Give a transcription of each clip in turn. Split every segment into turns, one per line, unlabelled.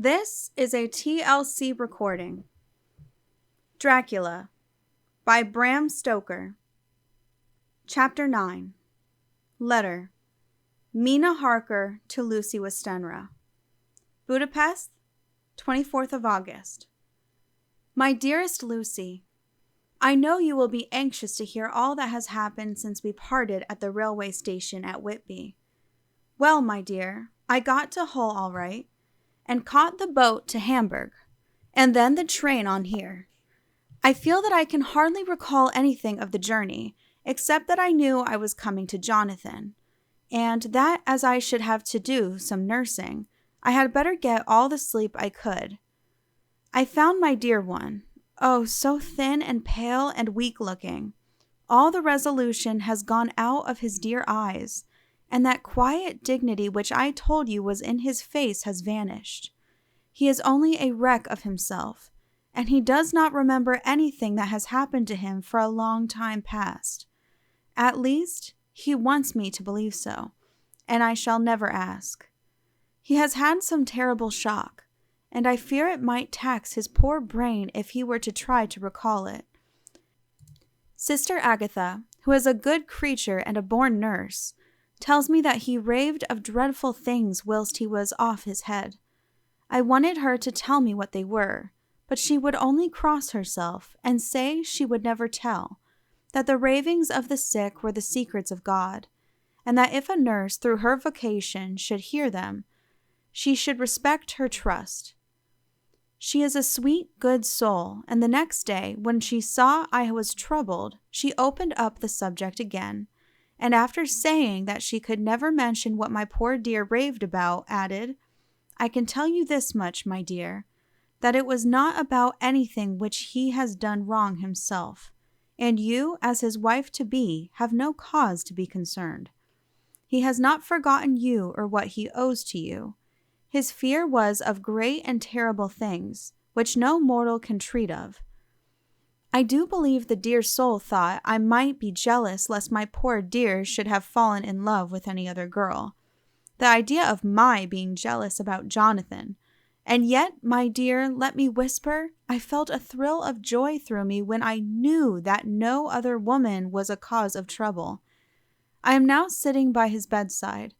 This is a TLC recording. Dracula by Bram Stoker. Chapter 9. Letter. Mina Harker to Lucy Westenra. Budapest, 24th of August. My dearest Lucy, I know you will be anxious to hear all that has happened since we parted at the railway station at Whitby. Well, my dear, I got to Hull all right, and caught the boat to Hamburg, and then the train on here. I feel that I can hardly recall anything of the journey, except that I knew I was coming to Jonathan, and that as I should have to do some nursing, I had better get all the sleep I could. I found my dear one, oh, so thin and pale and weak-looking. All the resolution has gone out of his dear eyes, and that quiet dignity which I told you was in his face has vanished. He is only a wreck of himself, and he does not remember anything that has happened to him for a long time past. At least, he wants me to believe so, and I shall never ask. He has had some terrible shock, and I fear it might tax his poor brain if he were to try to recall it. Sister Agatha, who is a good creature and a born nurse, tells me that he raved of dreadful things whilst he was off his head. I wanted her to tell me what they were, but she would only cross herself and say she would never tell, that the ravings of the sick were the secrets of God, and that if a nurse through her vocation should hear them, she should respect her trust. She is a sweet, good soul, and the next day, when she saw I was troubled, she opened up the subject again, and after saying that she could never mention what my poor dear raved about, added, I can tell you this much, my dear, that it was not about anything which he has done wrong himself, and you, as his wife-to-be, have no cause to be concerned. He has not forgotten you or what he owes to you. His fear was of great and terrible things, which no mortal can treat of. I do believe the dear soul thought I might be jealous lest my poor dear should have fallen in love with any other girl. The idea of my being jealous about Jonathan. And yet, my dear, let me whisper, I felt a thrill of joy through me when I knew that no other woman was a cause of trouble. I am now sitting by his bedside,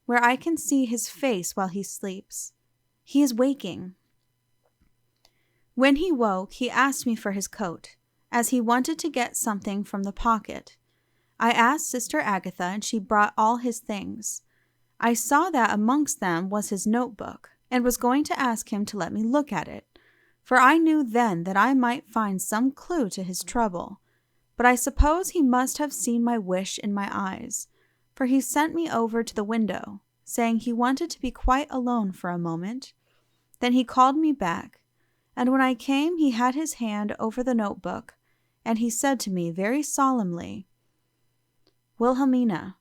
where I can see his face while he sleeps. He is waking. When he woke, he asked me for his coat, as he wanted to get something from the pocket. I asked Sister Agatha, and she brought all his things. I saw that amongst them was his notebook, and was going to ask him to let me look at it, for I knew then that I might find some clue to his trouble. But I suppose he must have seen my wish in my eyes, for he sent me over to the window, saying he wanted to be quite alone for a moment. Then he called me back, and when I came he had his hand over the notebook, and he said to me very solemnly, Wilhelmina,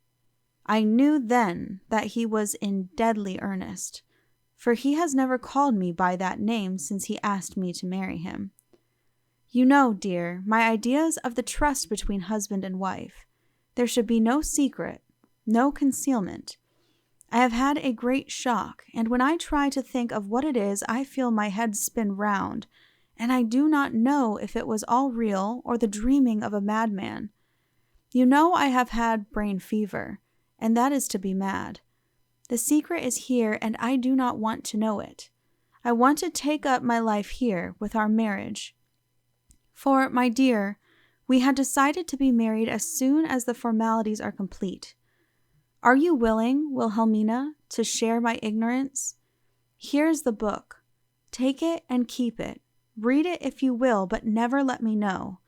I knew then that he was in deadly earnest, for he has never called me by that name since he asked me to marry him. You know, dear, my ideas of the trust between husband and wife. There should be no secret, no concealment. I have had a great shock, and when I try to think of what it is, I feel my head spin round, and I do not know if it was all real or the dreaming of a madman. You know I have had brain fever, and that is to be mad. The secret is here, and I do not want to know it. I want to take up my life here with our marriage. For, my dear, we had decided to be married as soon as the formalities are complete. Are you willing, Wilhelmina, to share my ignorance? Here is the book. Take it and keep it. Read it if you will, but never let me know,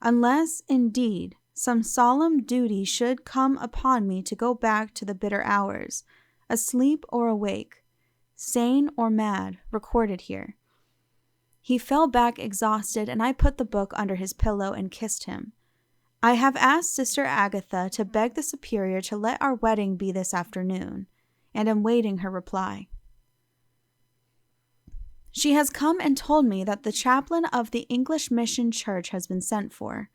unless, indeed, some solemn duty should come upon me to go back to the bitter hours, asleep or awake, sane or mad, recorded here. He fell back exhausted, and I put the book under his pillow and kissed him. I have asked Sister Agatha to beg the Superior to let our wedding be this afternoon, and am waiting her reply. She has come and told me that the chaplain of the English Mission Church has been sent for.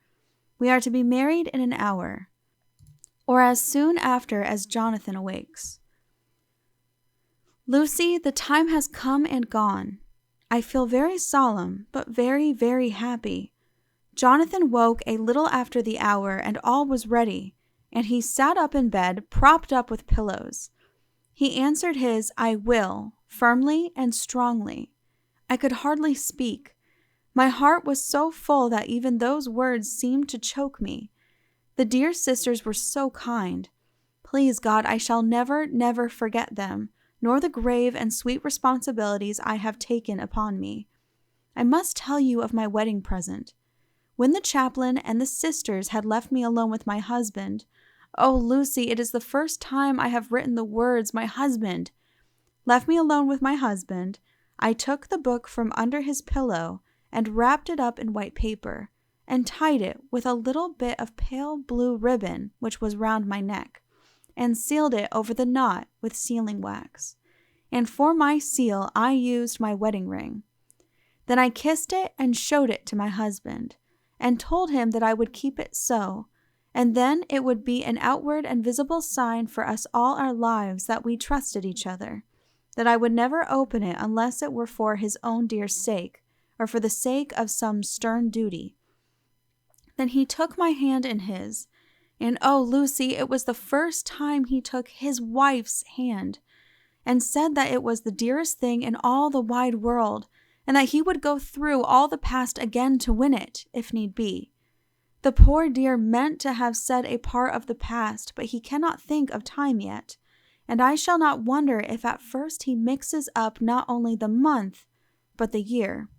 We are to be married in an hour, or as soon after as Jonathan awakes. Lucy, the time has come and gone. I feel very solemn, but very, very happy. Jonathan woke a little after the hour, and all was ready, and he sat up in bed, propped up with pillows. He answered his "I will" firmly and strongly. I could hardly speak. My heart was so full that even those words seemed to choke me. The dear sisters were so kind. Please God, I shall never, never forget them, nor the grave and sweet responsibilities I have taken upon me. I must tell you of my wedding present. When the chaplain and the sisters had left me alone with my husband, oh, Lucy, it is the first time I have written the words, my husband. Left me alone with my husband, I took the book from under his pillow and wrapped it up in white paper, and tied it with a little bit of pale blue ribbon which was round my neck, and sealed it over the knot with sealing wax. And for my seal I used my wedding ring. Then I kissed it and showed it to my husband, and told him that I would keep it so, and then it would be an outward and visible sign for us all our lives that we trusted each other, that I would never open it unless it were for his own dear sake, or for the sake of some stern duty. Then he took my hand in his, and oh, Lucy, it was the first time he took his wife's hand, and said that it was the dearest thing in all the wide world, and that he would go through all the past again to win it, if need be. The poor dear meant to have said a part of the past, but he cannot think of time yet, and I shall not wonder if at first he mixes up not only the month, but the year.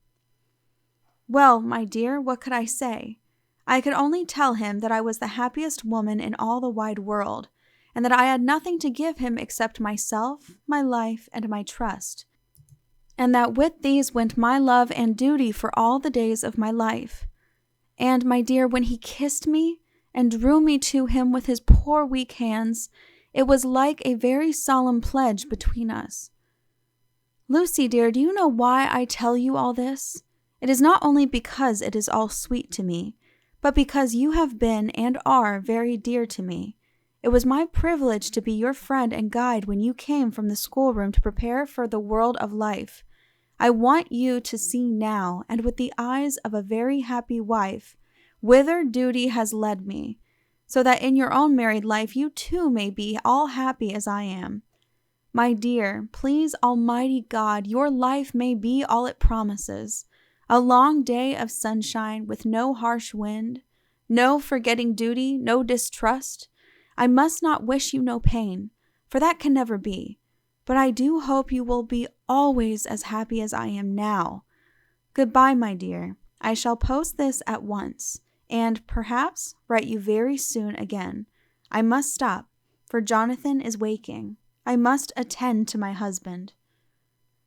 Well, my dear, what could I say? I could only tell him that I was the happiest woman in all the wide world, and that I had nothing to give him except myself, my life, and my trust, and that with these went my love and duty for all the days of my life. And, my dear, when he kissed me and drew me to him with his poor weak hands, it was like a very solemn pledge between us. Lucy, dear, do you know why I tell you all this? It is not only because it is all sweet to me, but because you have been and are very dear to me. It was my privilege to be your friend and guide when you came from the schoolroom to prepare for the world of life. I want you to see now, and with the eyes of a very happy wife, whither duty has led me, so that in your own married life you too may be all happy as I am. My dear, please Almighty God, your life may be all it promises, a long day of sunshine with no harsh wind, no forgetting duty, no distrust. I must not wish you no pain, for that can never be. But I do hope you will be always as happy as I am now. Goodbye, my dear. I shall post this at once, and perhaps write you very soon again. I must stop, for Jonathan is waking. I must attend to my husband.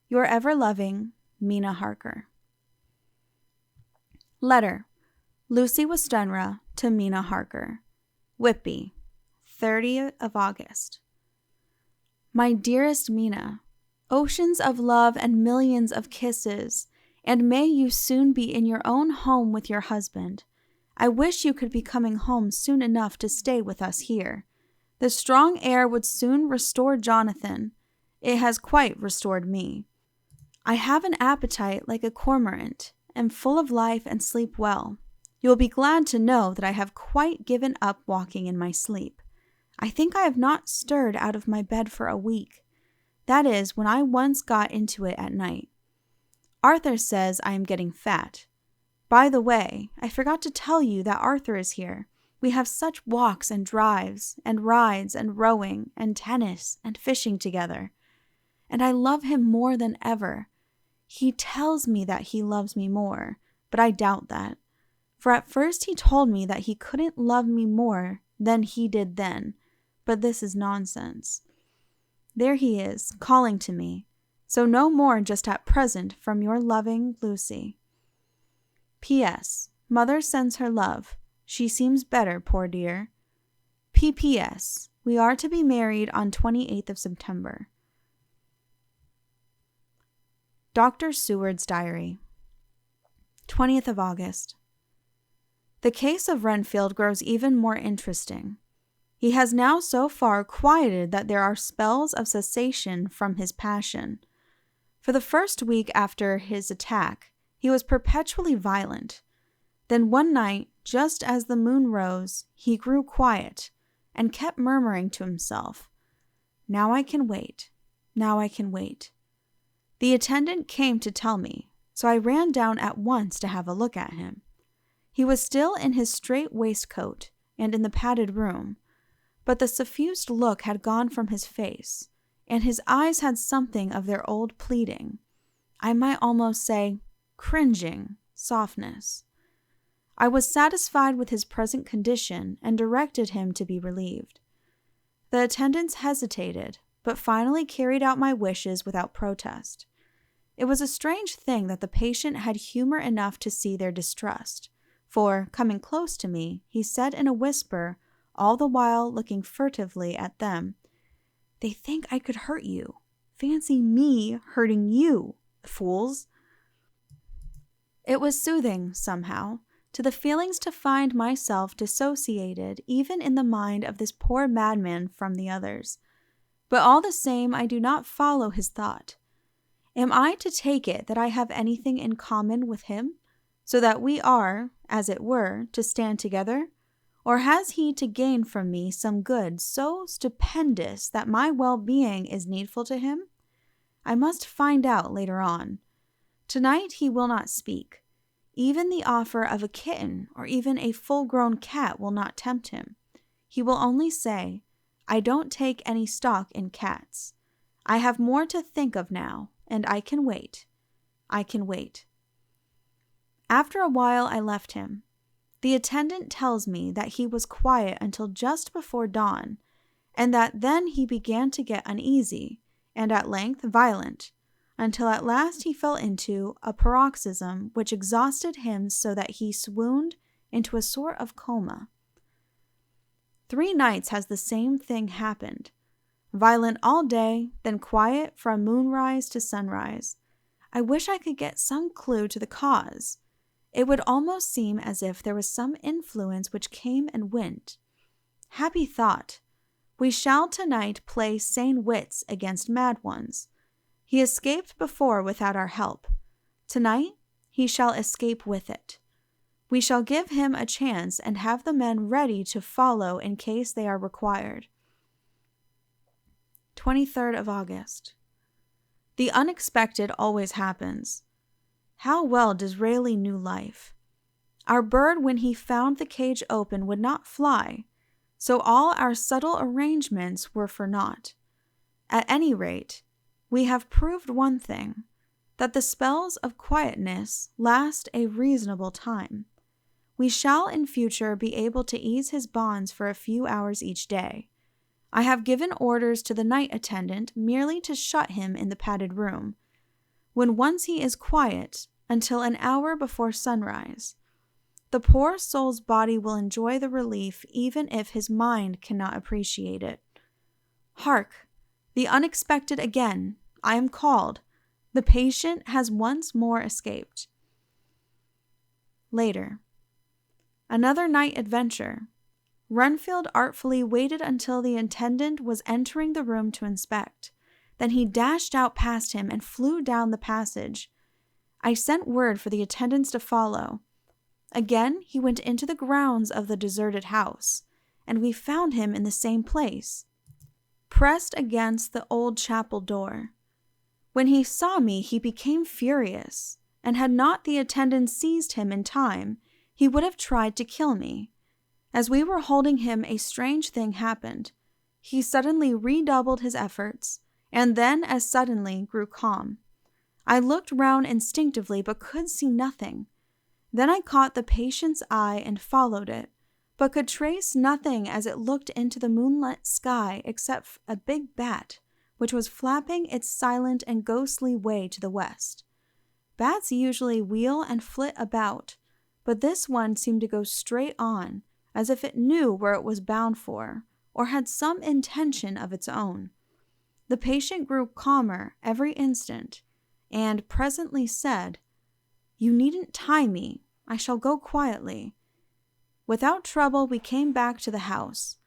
Your ever-loving Mina Harker. Letter. Lucy Westenra to Mina Harker. Whitby, 30th of August. My dearest Mina, oceans of love and millions of kisses, and may you soon be in your own home with your husband. I wish you could be coming home soon enough to stay with us here. The strong air would soon restore Jonathan. It has quite restored me. I have an appetite like a cormorant, am full of life and sleep well. You will be glad to know that I have quite given up walking in my sleep. I think I have not stirred out of my bed for a week. That is, when I once got into it at night. Arthur says I am getting fat. By the way, I forgot to tell you that Arthur is here. We have such walks and drives, and rides, and rowing, and tennis, and fishing together. And I love him more than ever. He tells me that he loves me more, but I doubt that. For at first he told me that he couldn't love me more than he did then. But this is nonsense. There he is, calling to me. So no more just at present from your loving Lucy. P.S. Mother sends her love. She seems better, poor dear. P.P.S. We are to be married on 28th of September. Dr. Seward's Diary. 20th of August. The case of Renfield grows even more interesting. He has now so far quieted that there are spells of cessation from his passion. For the first week after his attack, he was perpetually violent. Then one night, just as the moon rose, he grew quiet and kept murmuring to himself, "Now I can wait. Now I can wait." The attendant came to tell me, so I ran down at once to have a look at him. He was still in his strait waistcoat and in the padded room, but the suffused look had gone from his face, and his eyes had something of their old pleading, I might almost say cringing, softness. I was satisfied with his present condition and directed him to be relieved. The attendants hesitated, but finally carried out my wishes without protest. It was a strange thing that the patient had humor enough to see their distrust, for, coming close to me, he said in a whisper, all the while looking furtively at them, "They think I could hurt you. Fancy me hurting you, fools." It was soothing, somehow, to the feelings to find myself dissociated even in the mind of this poor madman from the others. But all the same, I do not follow his thought. Am I to take it that I have anything in common with him, so that we are, as it were, to stand together? Or has he to gain from me some good so stupendous that my well-being is needful to him? I must find out later on. Tonight he will not speak. Even the offer of a kitten or even a full-grown cat will not tempt him. He will only say, "I don't take any stock in cats. I have more to think of now, and I can wait. I can wait." After a while I left him. The attendant tells me that he was quiet until just before dawn, and that then he began to get uneasy, and at length violent, until at last he fell into a paroxysm which exhausted him so that he swooned into a sort of coma. 3 nights has the same thing happened. Violent all day, then quiet from moonrise to sunrise. I wish I could get some clue to the cause. It would almost seem as if there was some influence which came and went. Happy thought! We shall tonight play sane wits against mad ones. He escaped before without our help. Tonight he shall escape with it. We shall give him a chance and have the men ready to follow in case they are required. 23rd of August. The unexpected always happens. How well Disraeli knew life. Our bird, when he found the cage open, would not fly, so all our subtle arrangements were for naught. At any rate, we have proved one thing, that the spells of quietness last a reasonable time. We shall in future be able to ease his bonds for a few hours each day. I have given orders to the night attendant merely to shut him in the padded room, when once he is quiet, until an hour before sunrise. The poor soul's body will enjoy the relief even if his mind cannot appreciate it. Hark! The unexpected again! I am called. The patient has once more escaped. Later. Another night adventure. Renfield artfully waited until the attendant was entering the room to inspect. Then he dashed out past him and flew down the passage. I sent word for the attendants to follow. Again he went into the grounds of the deserted house, and we found him in the same place, pressed against the old chapel door. When he saw me, he became furious, and had not the attendants seized him in time, he would have tried to kill me. As we were holding him, a strange thing happened. He suddenly redoubled his efforts, and then as suddenly grew calm. I looked round instinctively, but could see nothing. Then I caught the patient's eye and followed it, but could trace nothing as it looked into the moonlit sky except a big bat, which was flapping its silent and ghostly way to the west. Bats usually wheel and flit about, but this one seemed to go straight on, as if it knew where it was bound for, or had some intention of its own. The patient grew calmer every instant, and presently said, "You needn't tie me. I shall go quietly." Without trouble we came back to the house.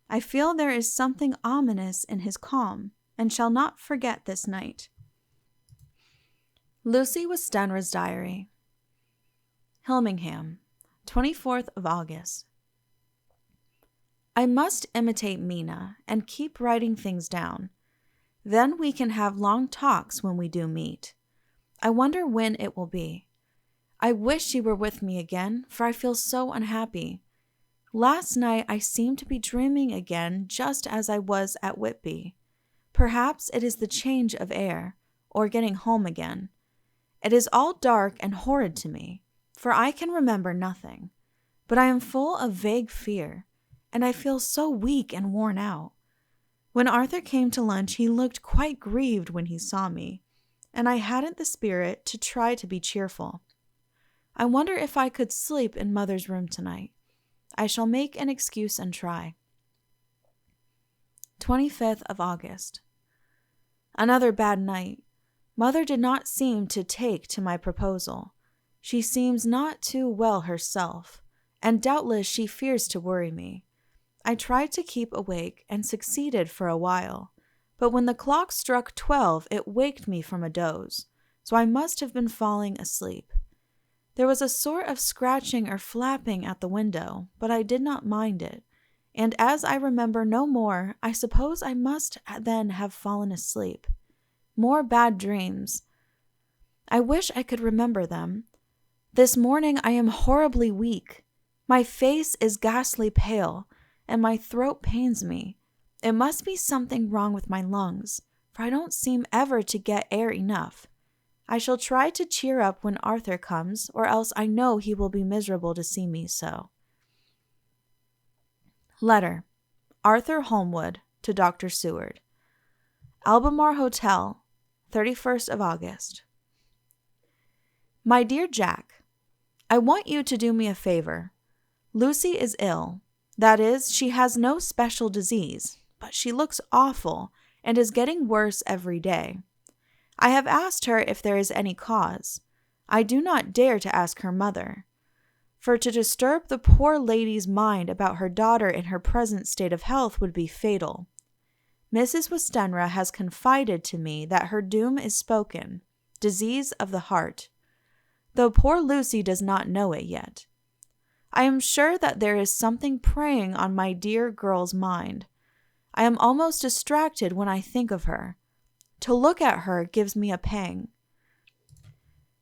I feel there is something ominous in his calm, and shall not forget this night. Lucy Westenra's Diary. Hilmingham, 24th of August. I must imitate Mina and keep writing things down. Then we can have long talks when we do meet. I wonder when it will be. I wish she were with me again, for I feel so unhappy. Last night I seemed to be dreaming again just as I was at Whitby. Perhaps it is the change of air, or getting home again. It is all dark and horrid to me, for I can remember nothing. But I am full of vague fear, and I feel so weak and worn out. When Arthur came to lunch, he looked quite grieved when he saw me, and I hadn't the spirit to try to be cheerful. I wonder if I could sleep in Mother's room tonight. I shall make an excuse and try. 25th of August. Another bad night. Mother did not seem to take to my proposal. She seems not too well herself, and doubtless she fears to worry me. I tried to keep awake and succeeded for a while, but when the clock struck 12, it waked me from a doze, so I must have been falling asleep. There was a sort of scratching or flapping at the window, but I did not mind it, and as I remember no more, I suppose I must then have fallen asleep. More bad dreams. I wish I could remember them. This morning I am horribly weak. My face is ghastly pale, and my throat pains me. It must be something wrong with my lungs, for I don't seem ever to get air enough. I shall try to cheer up when Arthur comes, or else I know he will be miserable to see me so. Letter. Arthur Holmwood to Dr. Seward. Albemarle Hotel, 31st of August. My dear Jack, I want you to do me a favor. Lucy is ill. That is, she has no special disease, but she looks awful and is getting worse every day. I have asked her if there is any cause. I do not dare to ask her mother, for to disturb the poor lady's mind about her daughter in her present state of health would be fatal. Mrs. Westenra has confided to me that her doom is spoken, disease of the heart, though poor Lucy does not know it yet. I am sure that there is something preying on my dear girl's mind. I am almost distracted when I think of her. To look at her gives me a pang.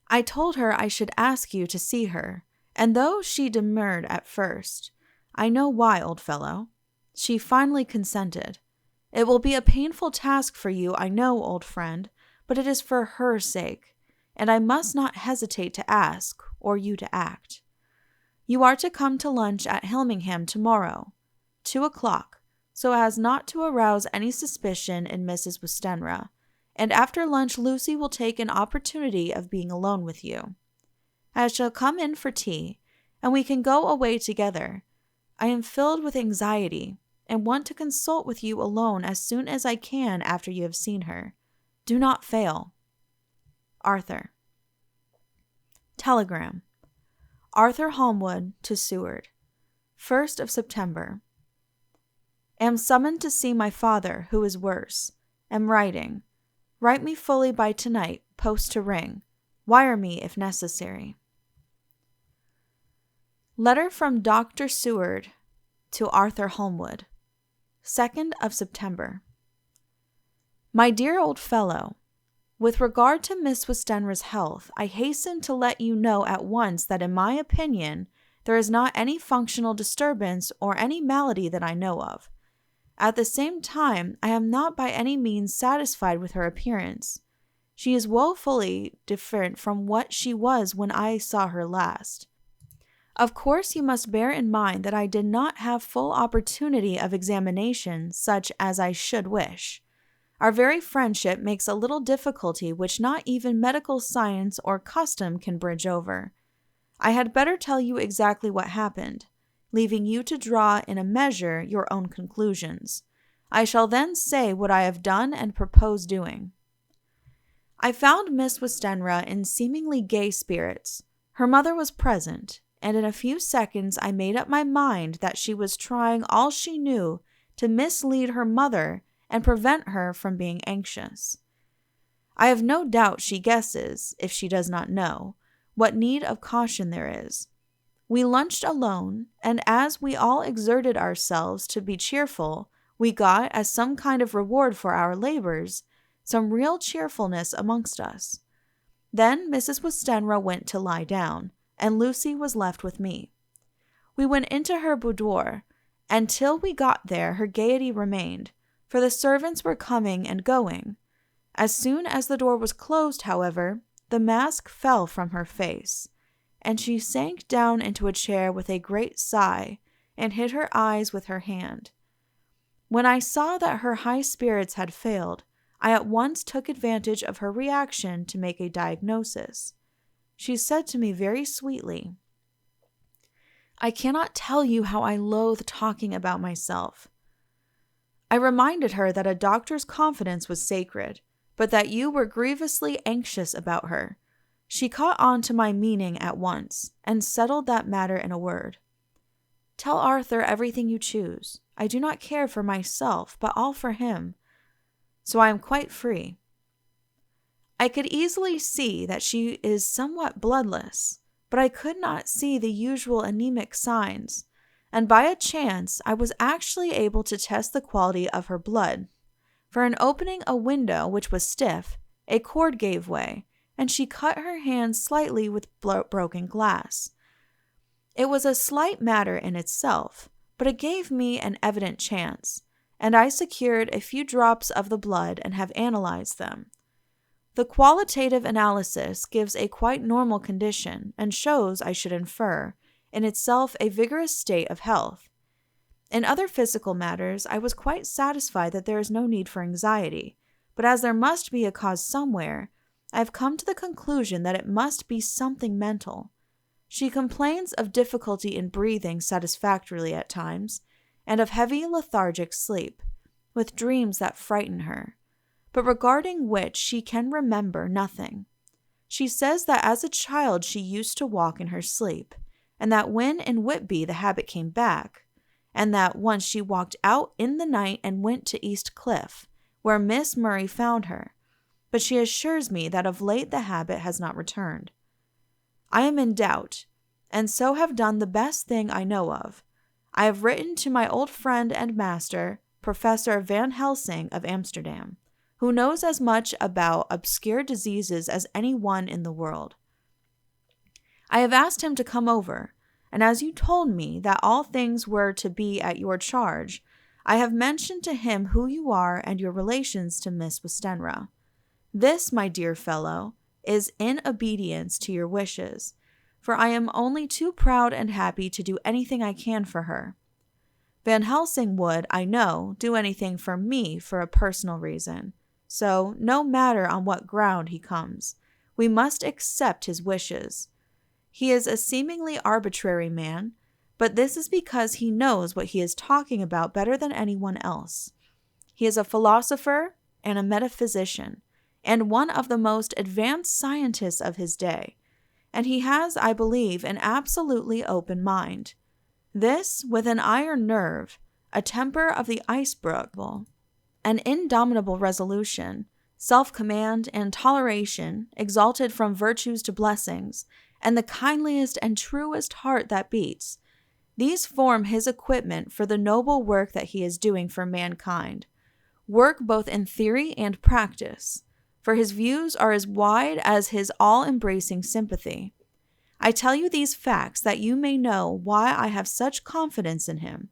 I told her I should ask you to see her, and though she demurred at first, I know why, old fellow, she finally consented. It will be a painful task for you, I know, old friend, but it is for her sake, and I must not hesitate to ask, or you to act. You are to come to lunch at Hilmingham tomorrow, 2:00, so as not to arouse any suspicion in Mrs. Westenra, and after lunch Lucy will take an opportunity of being alone with you. I shall come in for tea, and we can go away together. I am filled with anxiety, and want to consult with you alone as soon as I can after you have seen her. Do not fail. Arthur. Telegram. Arthur Holmwood to Seward. 1st of September. Am summoned to see my father, who is worse. Am writing. Write me fully by tonight, post to ring. Wire me if necessary. Letter from Dr. Seward to Arthur Holmwood. 2nd of September. My dear old fellow, with regard to Miss Westenra's health, I hasten to let you know at once that in my opinion there is not any functional disturbance or any malady that I know of. At the same time, I am not by any means satisfied with her appearance. She is woefully different from what she was when I saw her last. Of course, you must bear in mind that I did not have full opportunity of examination such as I should wish. Our very friendship makes a little difficulty which not even medical science or custom can bridge over. I had better tell you exactly what happened, leaving you to draw in a measure your own conclusions. I shall then say what I have done and propose doing. I found Miss Westenra in seemingly gay spirits. Her mother was present, and in a few seconds I made up my mind that she was trying all she knew to mislead her mother and prevent her from being anxious. I have no doubt she guesses, if she does not know, what need of caution there is. We lunched alone, and as we all exerted ourselves to be cheerful, we got, as some kind of reward for our labors, some real cheerfulness amongst us. Then Mrs. Westenra went to lie down, and Lucy was left with me. We went into her boudoir, and till we got there her gaiety remained, for the servants were coming and going. As soon as the door was closed, however, the mask fell from her face, and she sank down into a chair with a great sigh, and hid her eyes with her hand. When I saw that her high spirits had failed, I at once took advantage of her reaction to make a diagnosis. She said to me very sweetly, "I cannot tell you how I loathe talking about myself." I reminded her that a doctor's confidence was sacred, but that you were grievously anxious about her. She caught on to my meaning at once, and settled that matter in a word. "Tell Arthur everything you choose. I do not care for myself, but all for him. So I am quite free." I could easily see that she is somewhat bloodless, but I could not see the usual anemic signs, and by a chance I was actually able to test the quality of her blood. For in opening a window which was stiff, a cord gave way, and she cut her hand slightly with broken glass. It was a slight matter in itself, but it gave me an evident chance, and I secured a few drops of the blood and have analyzed them. The qualitative analysis gives a quite normal condition and shows, I should infer, in itself a vigorous state of health. In other physical matters, I was quite satisfied that there is no need for anxiety, but as there must be a cause somewhere, I have come to the conclusion that it must be something mental. She complains of difficulty in breathing satisfactorily at times, and of heavy lethargic sleep, with dreams that frighten her, but regarding which she can remember nothing. She says that as a child she used to walk in her sleep, and that when in Whitby the habit came back, and that once she walked out in the night and went to East Cliff, where Miss Murray found her, but she assures me that of late the habit has not returned. I am in doubt, and so have done the best thing I know of. I have written to my old friend and master, Professor Van Helsing of Amsterdam, who knows as much about obscure diseases as any one in the world. I have asked him to come over, and as you told me that all things were to be at your charge, I have mentioned to him who you are and your relations to Miss Westenra. This, my dear fellow, is in obedience to your wishes, for I am only too proud and happy to do anything I can for her. Van Helsing would, I know, do anything for me for a personal reason, so no matter on what ground he comes, we must accept his wishes. He is a seemingly arbitrary man, but this is because he knows what he is talking about better than anyone else. He is a philosopher and a metaphysician, and one of the most advanced scientists of his day, and he has, I believe, an absolutely open mind. This, with an iron nerve, a temper of the iceberg, an indomitable resolution, self-command, and toleration, exalted from virtues to blessings, and the kindliest and truest heart that beats, these form his equipment for the noble work that he is doing for mankind, work both in theory and practice, for his views are as wide as his all-embracing sympathy. I tell you these facts that you may know why I have such confidence in him.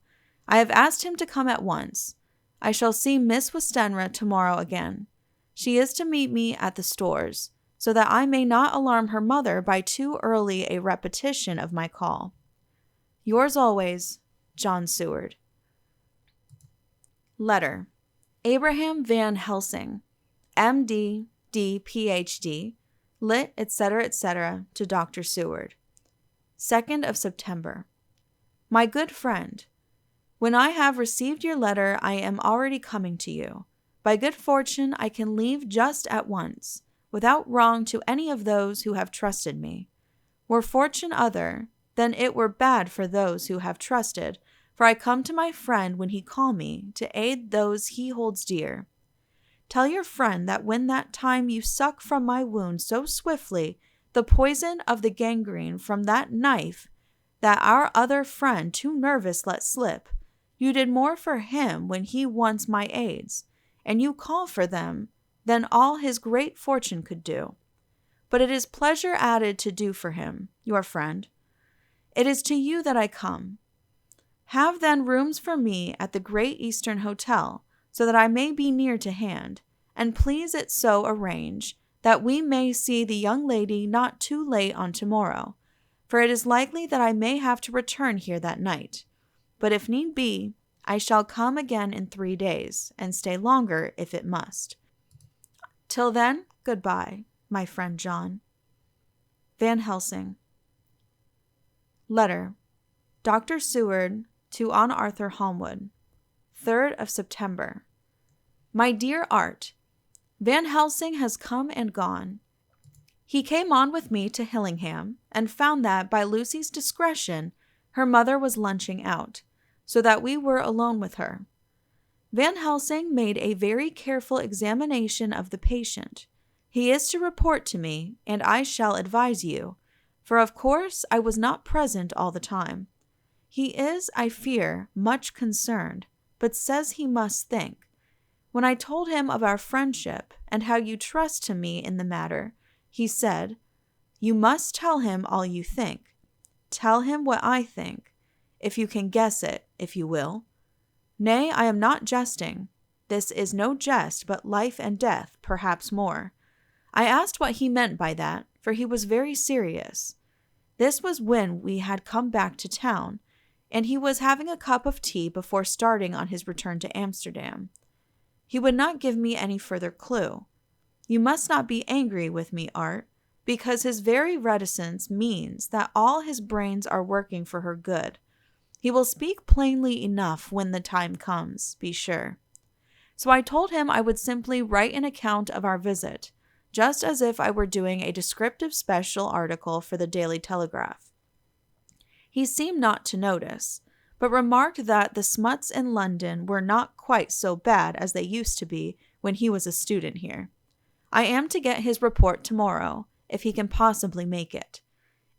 I have asked him to come at once. I shall see Miss Westenra tomorrow again. She is to meet me at the stores, so that I may not alarm her mother by too early a repetition of my call. Yours always, John Seward. Letter. Abraham Van Helsing, M.D., D. Ph.D., Lit., etc., to Dr. Seward. 2nd of September. My good friend, when I have received your letter, I am already coming to you. By good fortune, I can leave just at once, without wrong to any of those who have trusted me. Were fortune other, then it were bad for those who have trusted,
for I come to my friend when he call me, to aid those he holds dear. Tell your friend that when that time you suck from my wound so swiftly the poison of the gangrene from that knife that our other friend too nervous let slip, you did more for him when he wants my aids, and you call for them, than all his great fortune could do. But it is pleasure added to do for him, your friend. It is to you that I come. Have then rooms for me at the Great Eastern Hotel, so that I may be near to hand, and please it so arrange that we may see the young lady not too late on tomorrow, for it is likely that I may have to return here that night. But if need be, I shall come again in 3 days, and stay longer if it must. Till then, goodbye, my friend John. Van Helsing. Letter. Dr. Seward to An Arthur Holmwood, 3rd of September. My dear Art, Van Helsing has come and gone. He came on with me to Hillingham, and found that, by Lucy's discretion, her mother was lunching out, so that we were alone with her. Van Helsing made a very careful examination of the patient. He is to report to me, and I shall advise you, for of course I was not present all the time. He is, I fear, much concerned, but says he must think. When I told him of our friendship, and how you trust to me in the matter, he said, "You must tell him all you think. Tell him what I think, if you can guess it, if you will. Nay, I am not jesting. This is no jest, but life and death, perhaps more." I asked what he meant by that, for he was very serious. This was when we had come back to town, and he was having a cup of tea before starting on his return to Amsterdam. He would not give me any further clue. You must not be angry with me, Art, because his very reticence means that all his brains are working for her good. He will speak plainly enough when the time comes, be sure. So I told him I would simply write an account of our visit, just as if I were doing a descriptive special article for the Daily Telegraph. He seemed not to notice, but remarked that the smuts in London were not quite so bad as they used to be when he was a student here. I am to get his report tomorrow, if he can possibly make it.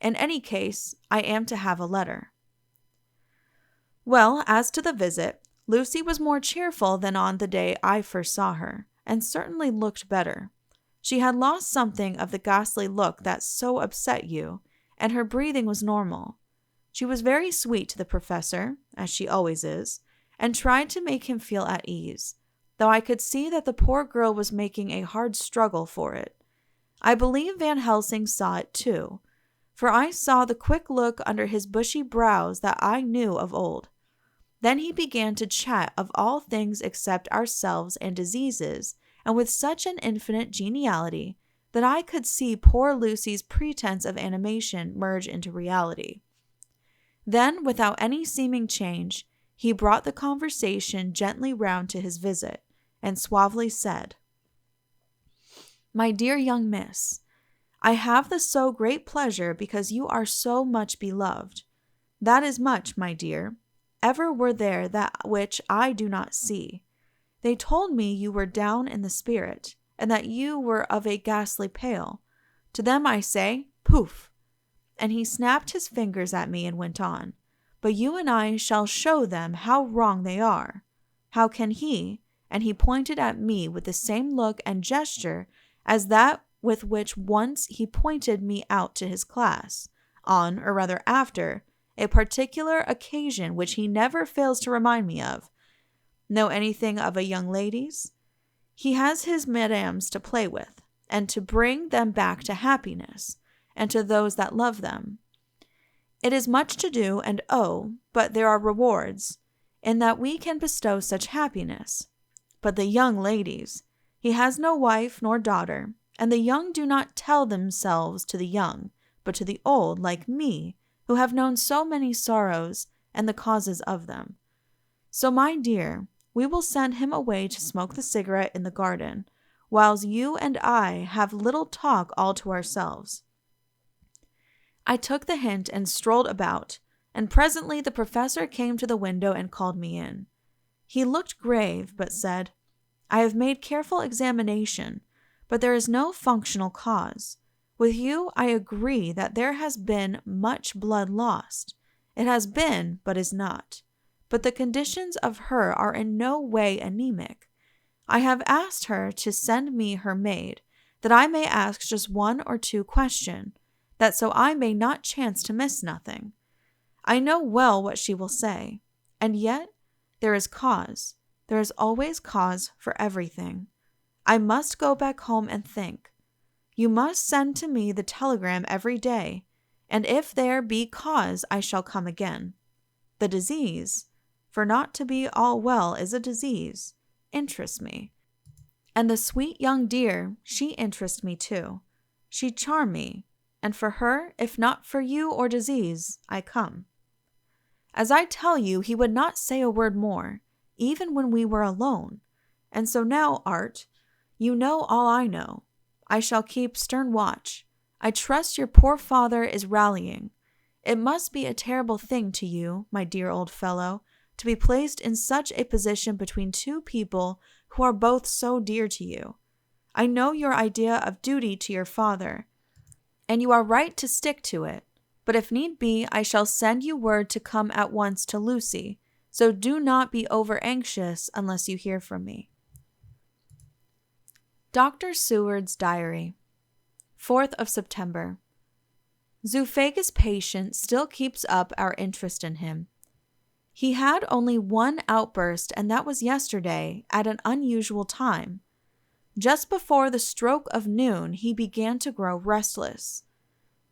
In any case, I am to have a letter. Well, as to the visit, Lucy was more cheerful than on the day I first saw her, and certainly looked better. She had lost something of the ghastly look that so upset you, and her breathing was normal. She was very sweet to the professor, as she always is, and tried to make him feel at ease, though I could see that the poor girl was making a hard struggle for it. I believe Van Helsing saw it too, for I saw the quick look under his bushy brows that I knew of old. Then he began to chat of all things except ourselves and diseases, and with such an infinite geniality that I could see poor Lucy's pretense of animation merge into reality. Then, without any seeming change, he brought the conversation gently round to his visit, and suavely said, "My dear young miss, I have the so great pleasure because you are so much beloved. That is much, my dear. Ever were there that which I do not see. They told me you were down in the spirit, and that you were of a ghastly pale. To them I say, poof!" And he snapped his fingers at me and went on, "But you and I shall show them how wrong they are. How can he," and he pointed at me with the same look and gesture as that with which once he pointed me out to his class, on, or rather after, a particular occasion which he never fails to remind me of, know anything of a young lady's? He has his madames to play with, and to bring them back to happiness, and to those that love them. It is much to do, and but there are rewards, in that we can bestow such happiness. But the young ladies, he has no wife nor daughter, and the young do not tell themselves to the young, but to the old, like me, who have known so many sorrows and the causes of them. So, my dear, we will send him away to smoke the cigarette in the garden, whiles you and I have little talk all to ourselves." I took the hint and strolled about, and presently the professor came to the window and called me in. He looked grave, but said, "I have made careful examination, but there is no functional cause. With you, I agree that there has been much blood lost. It has been, but is not. But the conditions of her are in no way anemic. I have asked her to send me her maid, that I may ask just 1 or 2 questions, that so I may not chance to miss nothing. I know well what she will say, and yet there is cause. There is always cause for everything. I must go back home and think. You must send to me the telegram every day, and if there be cause, I shall come again. The disease, for not to be all well is a disease, interests me. And the sweet young dear, she interests me too. She charm me, and for her, if not for you or disease, I come." As I tell you, he would not say a word more, even when we were alone. And so now, Art, you know all I know. I shall keep stern watch. I trust your poor father is rallying. It must be a terrible thing to you, my dear old fellow, to be placed in such a position between 2 people who are both so dear to you. I know your idea of duty to your father, and you are right to stick to it. But if need be, I shall send you word to come at once to Lucy, so do not be over anxious unless you hear from me. Dr. Seward's Diary, 4th of September. Zoophagus patient still keeps up our interest in him. He had only 1 outburst, and that was yesterday at an unusual time. Just before the stroke of noon, he began to grow restless.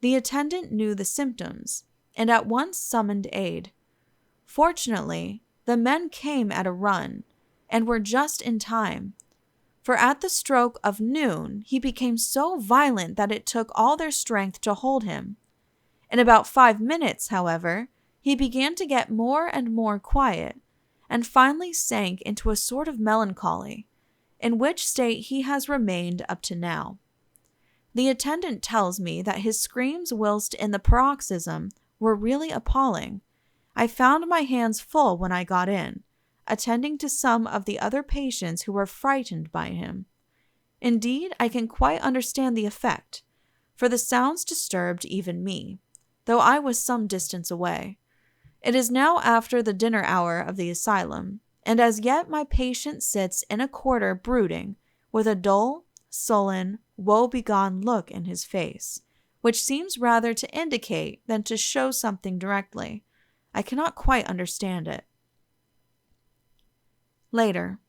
The attendant knew the symptoms, and at once summoned aid. Fortunately, the men came at a run, and were just in time, for at the stroke of noon he became so violent that it took all their strength to hold him. In about 5 minutes, however, he began to get more and more quiet, and finally sank into a sort of melancholy, in which state he has remained up to now. The attendant tells me that his screams whilst in the paroxysm were really appalling. I found my hands full when I got in, attending to some of the other patients who were frightened by him. Indeed, I can quite understand the effect, for the sounds disturbed even me, though I was some distance away. It is now after the dinner hour of the asylum, and as yet my patient sits in a corner brooding, with a dull, sullen, woe-begone look in his face, which seems rather to indicate than to show something directly. I cannot quite understand it. Later.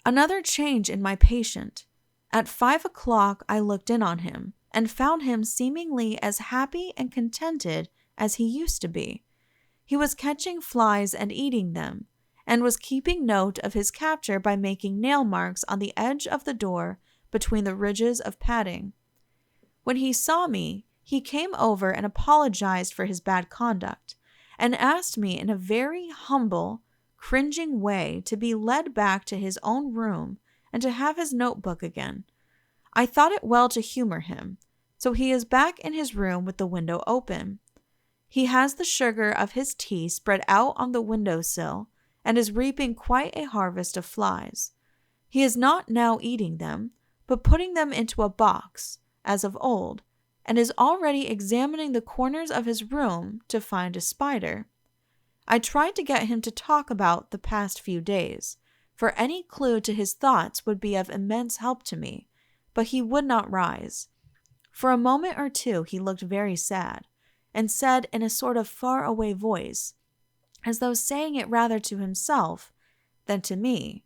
Another change in my patient. At 5 o'clock I looked in on him, and found him seemingly as happy and contented as he used to be. He was catching flies and eating them, and was keeping note of his capture by making nail marks on the edge of the door between the ridges of padding. When he saw me, he came over and apologized for his bad conduct, and asked me in a very humble, cringing way to be led back to his own room and to have his notebook again. I thought it well to humor him, so he is back in his room with the window open. He has the sugar of his tea spread out on the window-sill, and is reaping quite a harvest of flies. He is not now eating them, but putting them into a box, as of old, and is already examining the corners of his room to find a spider. I tried to get him to talk about the past few days, for any clue to his thoughts would be of immense help to me, but he would not rise. For a moment or 2 he looked very sad, and said in a sort of far-away voice, as though saying it rather to himself than to me,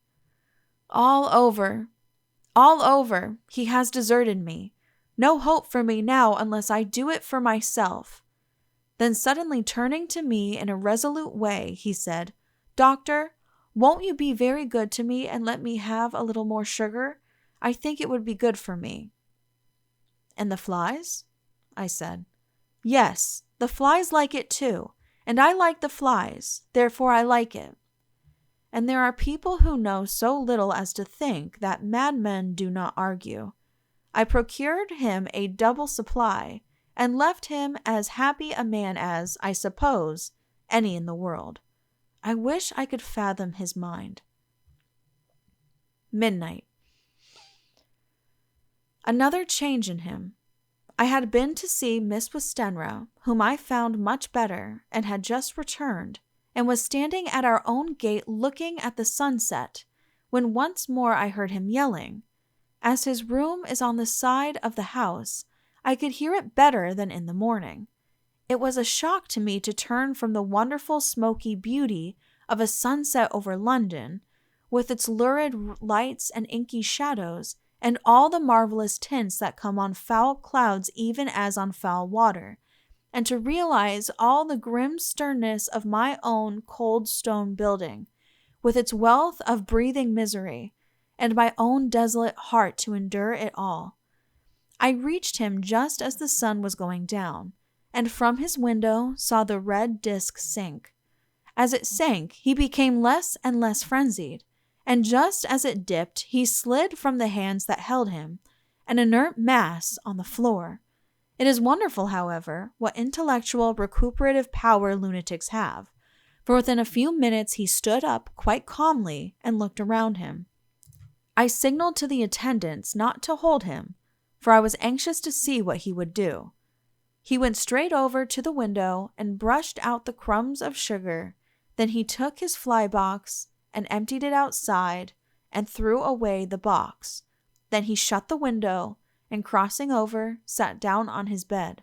"All over. All over. He has deserted me. No hope for me now unless I do it for myself." Then suddenly turning to me in a resolute way, he said, "Doctor, won't you be very good to me and let me have a little more sugar? I think it would be good for me." "And the flies?" I said. "Yes, the flies like it too, and I like the flies, therefore I like it." And there are people who know so little as to think that madmen do not argue. I procured him a double supply, and left him as happy a man as, I suppose, any in the world. I wish I could fathom his mind. Midnight. Another change in him. I had been to see Miss Westenra, whom I found much better, and had just returned, and was standing at our own gate looking at the sunset, when once more I heard him yelling. As his room is on the side of the house, I could hear it better than in the morning. It was a shock to me to turn from the wonderful smoky beauty of a sunset over London, with its lurid lights and inky shadows, and all the marvelous tints that come on foul clouds even as on foul water, and to realize all the grim sternness of my own cold stone building, with its wealth of breathing misery, and my own desolate heart to endure it all. I reached him just as the sun was going down, and from his window saw the red disk sink. As it sank, he became less and less frenzied, and just as it dipped, he slid from the hands that held him, an inert mass on the floor. It is wonderful, however, what intellectual recuperative power lunatics have, for within a few minutes he stood up quite calmly and looked around him. I signaled to the attendants not to hold him, for I was anxious to see what he would do. He went straight over to the window and brushed out the crumbs of sugar. Then he took his fly box and emptied it outside and threw away the box. Then he shut the window and, crossing over, sat down on his bed.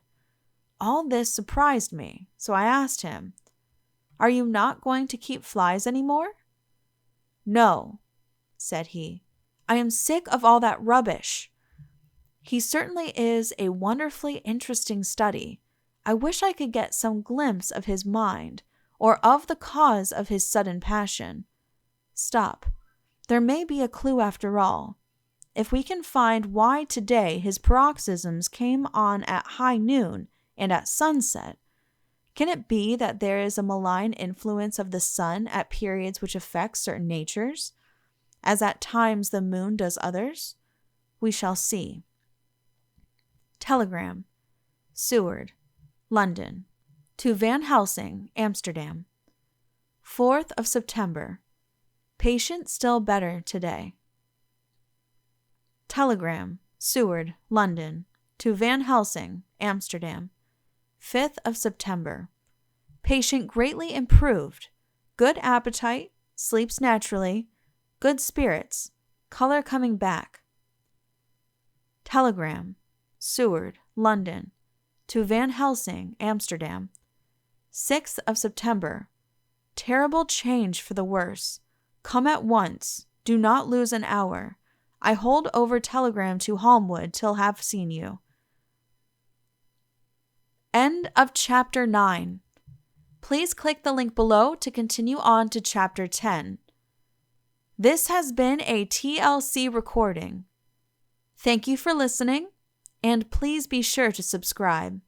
All this surprised me, so I asked him, "Are you not going to keep flies any more?" "No," said he. "I am sick of all that rubbish." He certainly is a wonderfully interesting study. I wish I could get some glimpse of his mind, or of the cause of his sudden passion. Stop. There may be a clue after all. If we can find why today his paroxysms came on at high noon and at sunset, can it be that there is a malign influence of the sun at periods which affects certain natures, as at times the moon does others? We shall see. Telegram. Seward, London, to Van Helsing, Amsterdam. 4th of September. Patient still better today. Telegram. Seward, London, to Van Helsing, Amsterdam. 5th of September. Patient greatly improved. Good appetite, sleeps naturally, good spirits, color coming back. Telegram. Seward, London, to Van Helsing, Amsterdam. 6th of September. Terrible change for the worse. Come at once. Do not lose an hour. I hold over telegram to Holmwood till have seen you. End of Chapter 9. Please click the link below to continue on to Chapter 10. This has been a TLC recording. Thank you for listening, and please be sure to subscribe.